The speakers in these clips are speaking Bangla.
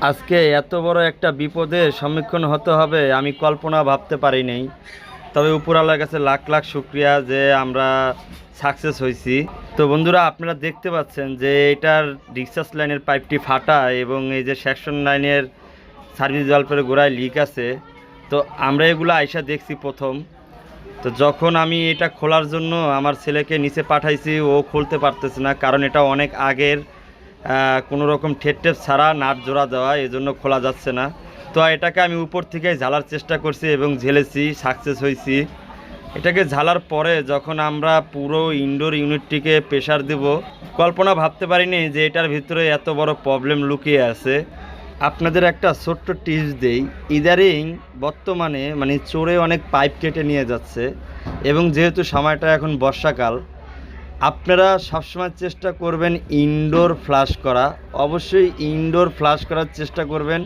আজকে এত বড় একটা বিপদের সম্মুখীন হতে হবে আমি কল্পনা ভাবতে পারি নাই। তবে উপরওয়ালার কাছে লাখ লাখ শুক্রিয়া যে আমরা সাকসেস হয়েছি। তো বন্ধুরা, আপনারা দেখতে পাচ্ছেন যে এটার ডিসচার্জ লাইনের পাইপটি ফাটা এবং এই যে সেকশন লাইনের সার্ভিস বাল্বের গোড়ায় লিক আছে। তো আমরা এগুলো আইসা দেখছি প্রথম। তো যখন আমি এটা খোলার জন্য আমার ছেলেকে নিচে পাঠাইছি, ও খুলতে পারতেছে না, কারণ এটা অনেক আগের, কোনো রকম ঠেপ ছাড়া নাট জোড়া দেওয়া, এজন্য খোলা যাচ্ছে না। তো এটাকে আমি উপর থেকে ঝালার চেষ্টা করছি এবং ঝেলেছি, সাকসেস হয়েছি। এটাকে ঝালার পরে যখন আমরা পুরো ইনডোর ইউনিটটিকে প্রেশার দেব, কল্পনা ভাবতে পারিনি যে এটার ভিতরে এত বড় প্রবলেম লুকিয়ে আছে। আপনাদের একটা ছোট্ট টিপস দেই, ইদারিং বর্তমানে চোরে অনেক পাইপ কেটে নিয়ে যাচ্ছে, এবং যেহেতু সময়টা এখন বর্ষাকাল, আপনারা সবসময় চেষ্টা করবেন ইনডোর ফ্লাশ করা। অবশ্যই ইনডোর ফ্লাশ করার চেষ্টা করবেন,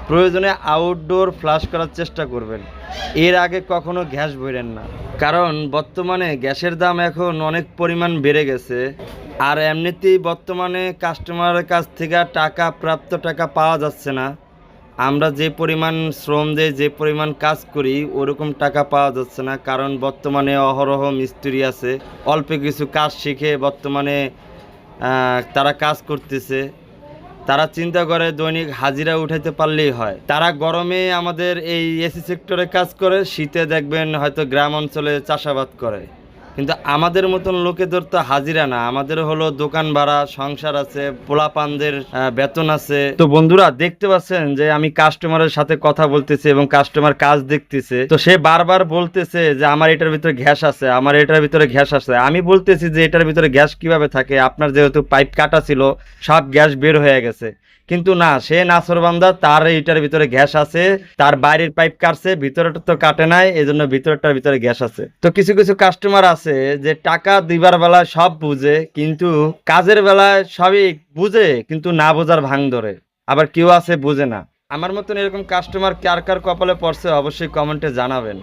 প্রয়োজনে আউটডোর ফ্লাশ করার চেষ্টা করবেন। এর আগে কখনো গ্যাস ভরেন না, কারণ বর্তমানে গ্যাসের দাম এখন অনেক পরিমাণ বেড়ে গেছে। আর এমনিতেই বর্তমানে কাস্টমারের কাছ থেকে প্রাপ্ত টাকা পাওয়া যাচ্ছে না। আমরা যে পরিমাণ শ্রম দিই, যে পরিমাণ কাজ করি, ওরকম টাকা পাওয়া যাচ্ছে না, কারণ বর্তমানে অহরহ মিস্ত্রি আছে, অল্প কিছু কাজ শিখে বর্তমানে তারা কাজ করতেছে। তারা চিন্তা করে দৈনিক হাজিরা উঠাইতে পারলেই হয়। তারা গরমে আমাদের এই এসি সেক্টরে কাজ করে, শীতে দেখবেন হয়তো গ্রাম অঞ্চলে চাষাবাদ করে। কিন্তু আমাদের মতন লোকেদের তো হাজিরা না, আমাদের হলো দোকান ভাড়া, সংসার আছে, পোলাপানদের বেতন আছে। তো বন্ধুরা, দেখতে পাচ্ছেন যে আমি কাস্টমারের সাথে কথা বলতেছি এবং কাস্টমার কাজ দেখতেছে। তো সে বারবার বলতেছে যে আমার এটার ভিতরে গ্যাস আছে, আমার এটার ভিতরে গ্যাস আছে। আমি বলতেছি যে এটার ভিতরে গ্যাস কিভাবে থাকে, আপনার যেহেতু পাইপ কাটা ছিল সব গ্যাস বের হয়ে গেছে। কিন্তু না, সে নাসরবান্দা, তার এইটার ভিতরে গ্যাস আছে, তার বাইরের পাইপ কাটছে, ভিতরেটা তো কাটে নাই, এই জন্য ভিতরটার ভিতরে গ্যাস আছে। তো কিছু কিছু কাস্টমার আছে যে টাকা দিবার বেলায় সব বুঝে, কিন্তু কাজের বেলায় সবই বুঝে কিন্তু না বোঝার ভাঙ ধরে। আবার কেউ আছে বুঝে না। আমার মতন এরকম কাস্টমার কার কার কপালে পড়ছে অবশ্যই কমেন্টে জানাবেন।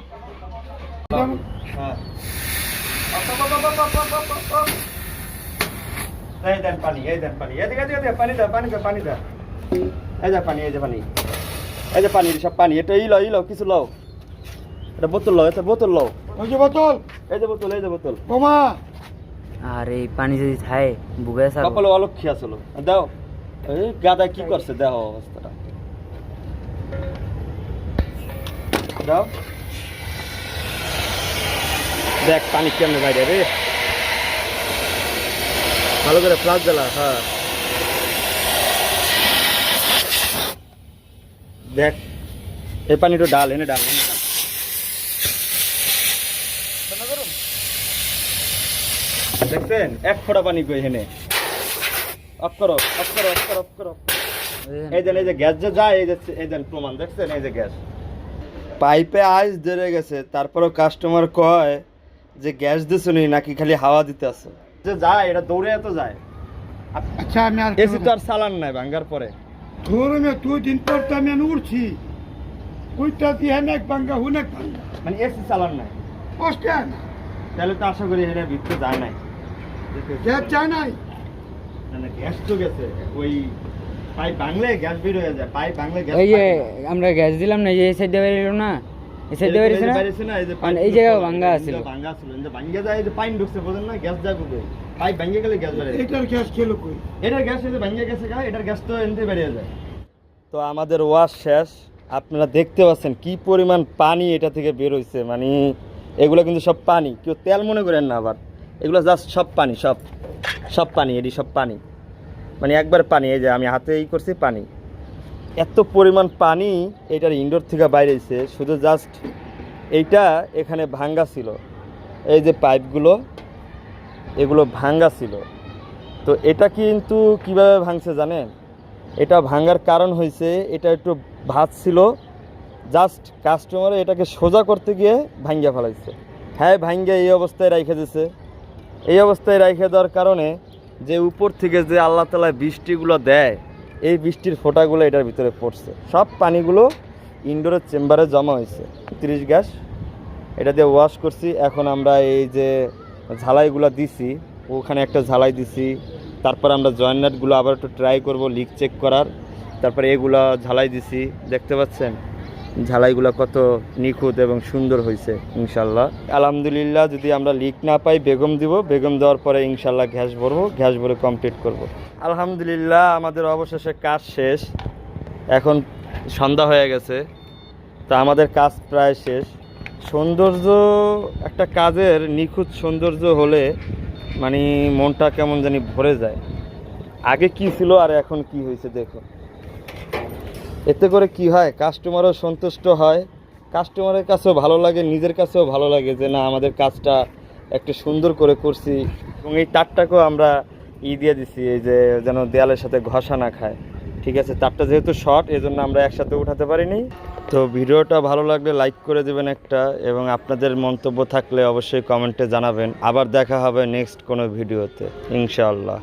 পানি, এই দেন পানি, পানি দাও, পানি দাও, পানি দাও, এই যে পানি, এই যে পানি, এই যে পানি, সব পানি। এটা ইলো কিছু লও, এটা বোতল লও, এটা বোতল লও, ওই যে বোতল, এই যে বোতল, এই যে বোতল বোমা। আর এই পানি যদি খায় বুকে আসা কপালে অলক্ষী আসলো, দাও। এই গাদা কি করছে দেখো অবস্থাটা, দাও। দেখ পানি কেমনে বাইরে রে, ভালো করে ফ্লাশ জ্বালা। হ্যাঁ দেখ, এই পানিটা ডাল, এনে ডাল, দেখছেন এক ফোঁটা পানি কই এনে। অফ করো, অফ করো, অফ করো, অফ করো। এই দেন, এই যে গ্যাস যে যায়, এই দেন প্রমাণ, দেখছেন এই যে গ্যাস পাইপে আইস ধরে গেছে। তারপরও কাস্টমার কয় যে গ্যাস দিছো নি নাকি খালি হাওয়া দিতে আসো। যে যায় এটা দৌড়ে এত যায়। আচ্ছা, আমি আর এসি তো আর চালান নাই ভাঙ্গার পরে। ধরুন 2 দিন পর তো আমি উঠছি, ওইটা দিয়ে এক ভাঙ্গা হুনেক ভাঙ্গা, এসি চালান নাই, কষ্ট না। তাহলে তো আশা করি এটা ভিতরে যায় নাই, গ্যাস যায় নাই, গ্যাস তো গেছে। ওই পাইপ ভাঙলে গ্যাস বের হয়ে যায়, পাইপ ভাঙলে গ্যাস। ওই যে আমরা গ্যাস দিলাম না, এই সাইডে বেরিয়ে না, এই সাইডে বেরিয়েছে না, এই জায়গায় ভাঙ্গা আছিল, ভাঙ্গা ছিল, ভাঙ্গা যায়, যে পাইপ ঢুকছে বোঝেন না, গ্যাস যাবে কই, পাইপ ভাঙে গেলে গ্যাস বের হয়। এটার গ্যাস খেলো কই, এটার গ্যাস এই যে ভাঙে গেছে গা, এটার গ্যাস তো এনতে বেরিয়ে যায়। তো আমাদের ওয়াশ শেষ, আপনারা দেখতে পাচ্ছেন কি পরিমাণ পানি এটা থেকে বের হইছে। এগুলো কিন্তু সব পানি, কেউ তেল মনে করেন না আবার, এগুলো জাস্ট সব পানি, সব পানি, এটি সব পানি, একবার পানি। এই যে আমি হাতে করছি পানি, এত পরিমাণ পানি এটার ইনডোর থেকে বাইরে হয়েছে। শুধু জাস্ট এইটা এখানে ভাঙ্গা ছিল, এই যে পাইপগুলো এগুলো ভাঙ্গা ছিল। তো এটা কিন্তু কিভাবে ভাঙছে জানেন? এটা ভাঙার কারণ হয়েছে, এটা একটু ভাঁজ ছিল, জাস্ট কাস্টমারে এটাকে সোজা করতে গিয়ে ভাঙ্গা ফেলাইছে। হ্যাঁ, ভাঙ্গা এই অবস্থায় রাইখে দিছে। এই অবস্থায় রাইখে দেওয়ার কারণে যে উপর থেকে যে আল্লাহ তাআলা বৃষ্টিগুলো দেয়, এই বৃষ্টির ফোঁটাগুলো এটার ভিতরে পড়ছে, সব পানিগুলো ইনডোরের চেম্বারে জমা হয়েছে। 30 গ্যাস এটা দিয়ে ওয়াশ করছি। এখন আমরা এই যে ঝালাইগুলো দিছি, ওখানে একটা ঝালাই দিছি, তারপর আমরা জয়েন্ট নাটগুলো আবার একটু ট্রাই করব লিক চেক করার। তারপরে এগুলো ঝালাই দিছি, দেখতে পাচ্ছেন ঝালাইগুলো কত নিখুঁত এবং সুন্দর হয়েছে ইনশাল্লাহ। আলহামদুলিল্লাহ, যদি আমরা লিক না পাই বেগম দিব, বেগম দেওয়ার পরে ইনশাল্লাহ গ্যাস ভরবো, গ্যাস ভরে কমপ্লিট করব। আলহামদুলিল্লাহ, আমাদের অবশেষে কাজ শেষ। এখন সন্ধ্যা হয়ে গেছে, তা আমাদের কাজ প্রায় শেষ। সৌন্দর্য, একটা কাজের নিখুঁত সৌন্দর্য হলে মানে মনটা কেমন জানি ভরে যায়। আগে কি ছিল আর এখন কি হয়েছে দেখো। এতে করে কি হয়, কাস্টমারও সন্তুষ্ট হয়, কাস্টমারের কাছেও ভালো লাগে, নিজের কাছেও ভালো লাগে যে না আমাদের কাজটা একটু সুন্দর করে করছি। এবং এই তারটাকেও আমরা দিয়ে দিছি, এই যে যেন দেয়ালের সাথে ঘষা না খায়। ঠিক আছে, তারটা যেহেতু শর্ট এই জন্য আমরা একসাথে উঠাতে পারিনি। তো ভিডিওটা ভালো লাগলে লাইক করে দেবেন একটা, এবং আপনাদের মন্তব্য থাকলে অবশ্যই কমেন্টে জানাবেন। আবার দেখা হবে নেক্সট কোনো ভিডিওতে ইনশাআল্লাহ।